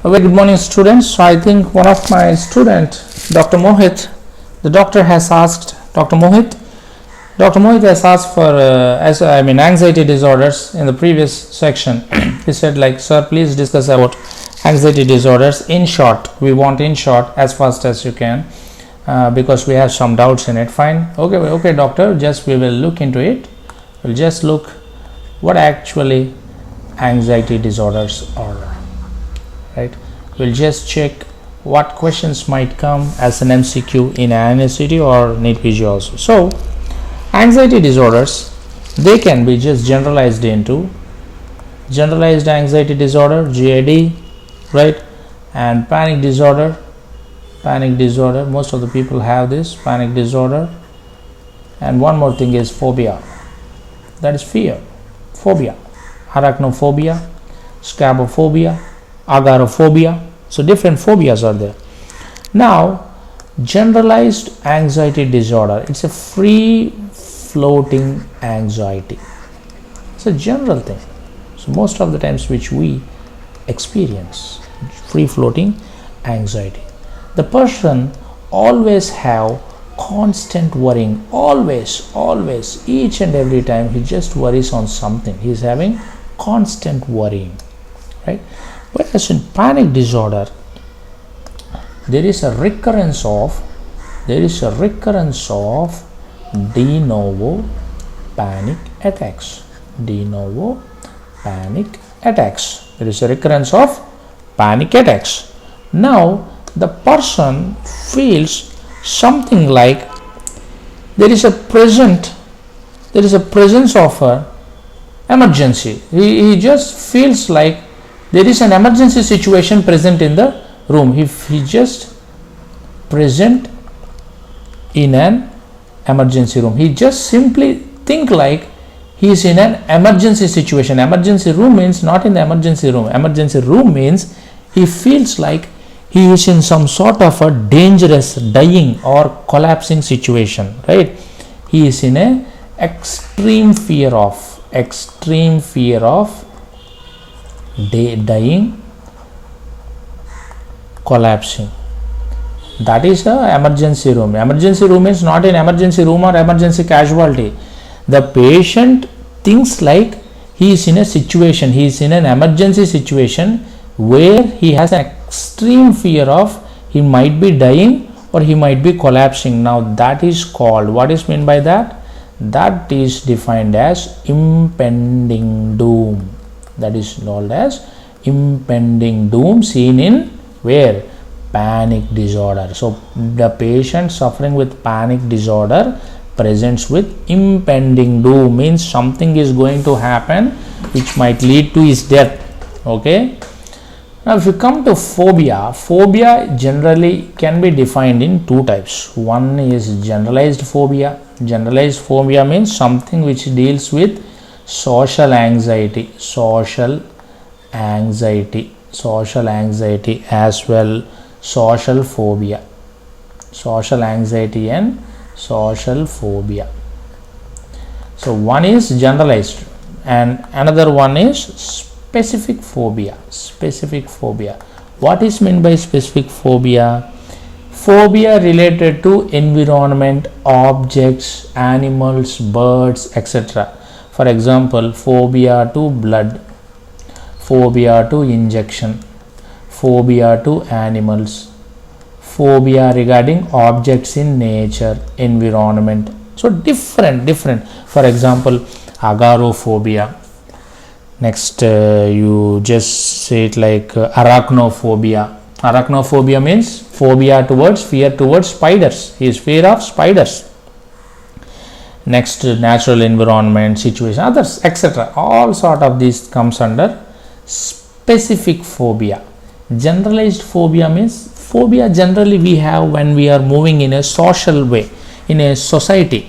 A very good morning, students. So I think one of my student, Dr. Mohit, the doctor has asked Dr. Mohit. Dr. Mohit has asked for anxiety disorders in the previous section. He said, like, sir, please discuss about anxiety disorders in short. We want in short as fast as you can because we have some doubts in it. Fine. Okay, doctor. Just we will look into it. We'll just look what actually anxiety disorders are. Right. We'll just check what questions might come as an MCQ in Inicet or Neet PG also. So, anxiety disorders, they can be just generalized into generalized anxiety disorder, GAD, right, and panic disorder. Most of the people have this panic disorder, and one more thing is phobia, that is fear, phobia, arachnophobia, scabophobia, agoraphobia. So different phobias are there. Now, generalized anxiety disorder, it's a free floating anxiety. It's a general thing. So most of the times which we experience free floating anxiety, the person always have constant worrying, always each and every time he just worries on something. He is having constant worrying, right? Whereas in panic disorder, there is a recurrence of de novo panic attacks. There is a recurrence of panic attacks. Now the person feels something like there is a presence of a emergency. He just feels like there is an emergency situation present in the room. If he just present in an emergency room, he just simply think like he is in an emergency situation. Emergency room means not in the emergency room. Emergency room means he feels like he is in some sort of a dangerous dying or collapsing situation, right? He is in a extreme fear of dying, collapsing. That is the emergency room. Emergency room is not an emergency room or emergency casualty. The patient thinks like he is in a situation, he is in an emergency situation where he has an extreme fear of he might be dying or he might be collapsing. Now that is called, what is meant by that? That is defined as impending doom. That is called as impending doom, seen in where? Panic disorder. So the patient suffering with panic disorder presents with impending doom, means something is going to happen which might lead to his death. Okay. Now if you come to phobia generally can be defined in two types. One is generalized phobia. Generalized phobia means something which deals with social anxiety as well, social phobia, social anxiety and social phobia. So one is generalized and another one is specific phobia. What is meant by specific phobia? Phobia related to environment, objects, animals, birds, etc. For example, phobia to blood, phobia to injection, phobia to animals, phobia regarding objects in nature, environment. So different. For example, agoraphobia. Next, you just say it like arachnophobia. Arachnophobia means phobia towards, fear towards spiders. He is fear of spiders. Next, natural environment, situation, others, etc. All sort of these comes under specific phobia. Generalized phobia means phobia generally we have when we are moving in a social way, in a society,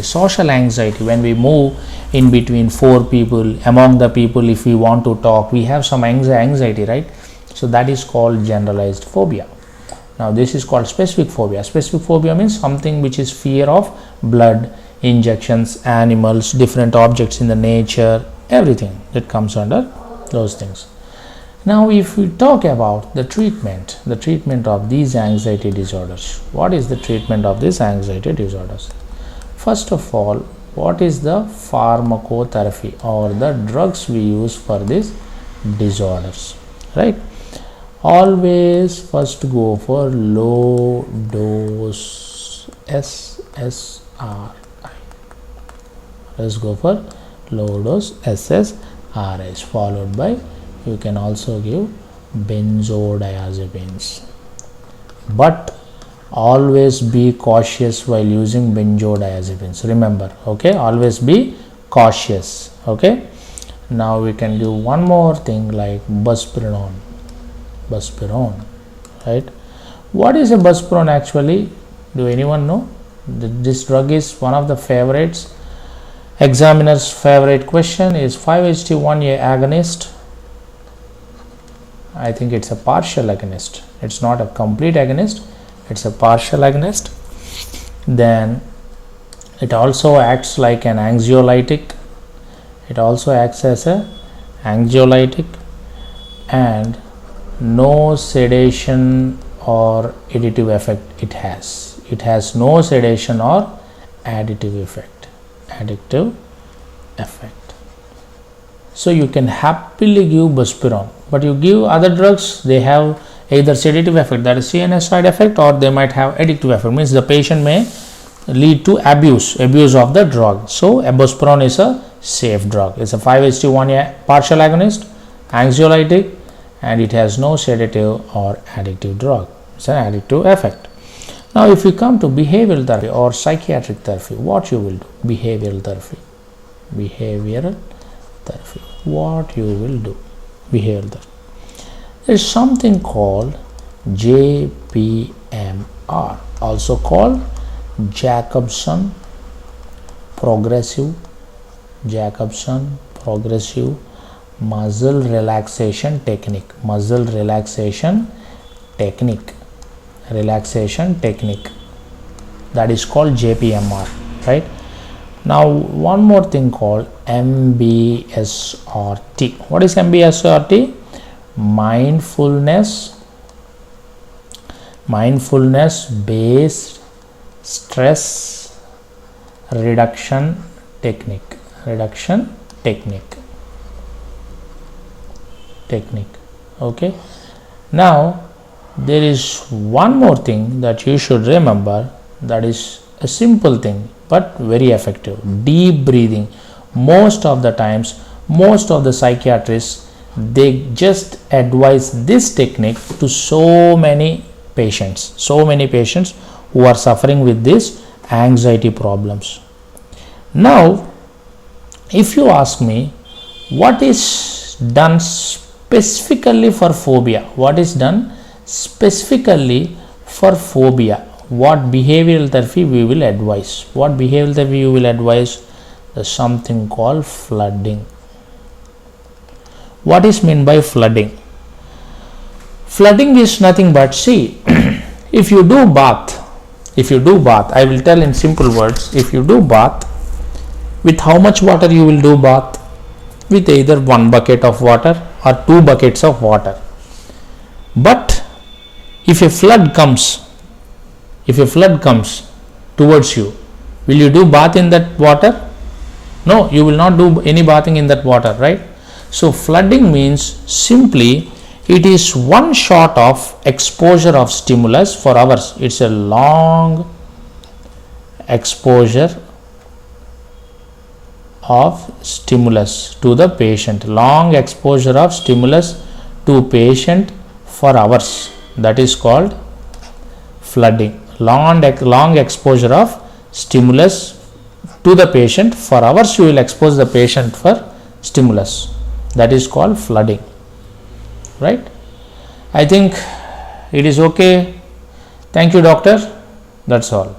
social anxiety. When we move in between four people, among the people, if we want to talk, we have some anxiety, right? So that is called generalized phobia. Now this is called specific phobia. Specific phobia means something which is fear of blood, injections, animals, different objects in the nature, everything that comes under those things. Now if we talk about the treatment of these anxiety disorders, what is the treatment of these anxiety disorders? First of all, what is the pharmacotherapy or the drugs we use for these disorders, right? Always first go for low dose SSRI. Let's go for low dose SSRIs, followed by, you can also give benzodiazepines, but always be cautious while using benzodiazepines, remember, okay? Always be cautious, okay? Now we can do one more thing like buspirone, right? What is a buspirone actually? Do anyone know? This drug is one of the favorites. Examiner's favorite question is 5-HT1A agonist. I think it's a partial agonist. It's not a complete agonist. It's a partial agonist. Then it also acts like an anxiolytic. It also acts as a anxiolytic, and no sedation or additive effect it has. It has no sedation or additive effect. So you can happily give buspirone, but you give other drugs, they have either sedative effect, that is CNS side effect, or they might have addictive effect, means the patient may lead to abuse of the drug. So a buspirone is a safe drug. It's a 5-HT1A partial agonist, anxiolytic, and it has no sedative or addictive drug. It's an addictive effect. Now if we come to behavioral therapy or psychiatric therapy, what you will do? Behavioral therapy, what you will do? Behavioral therapy. There is something called JPMR, also called Jacobson progressive muscle relaxation technique, that is called JPMR, right? Now one more thing called MBSRT. What is MBSRT? Mindfulness based stress reduction technique. Okay. Now there is one more thing that you should remember, that is a simple thing but very effective: deep breathing. Most of the times, most of the psychiatrists, they just advise this technique to so many patients who are suffering with these anxiety problems. Now if you ask me what is done specifically for phobia, what behavioral therapy we will advise? There's something called flooding. What is meant by flooding? Flooding is nothing but, see, if you do bath, I will tell in simple words, if you do bath, with how much water you will do bath? With either 1 bucket of water or 2 buckets of water. But if a flood comes towards you, will you do bath in that water? No, you will not do any bathing in that water, right? So flooding means simply it is one shot of exposure of stimulus for hours. It's a long exposure of stimulus to the patient, for hours. That is called flooding. Long exposure of stimulus to the patient for hours. You will expose the patient for stimulus. That is called flooding, right? I think it is okay. Thank you, doctor. That's all.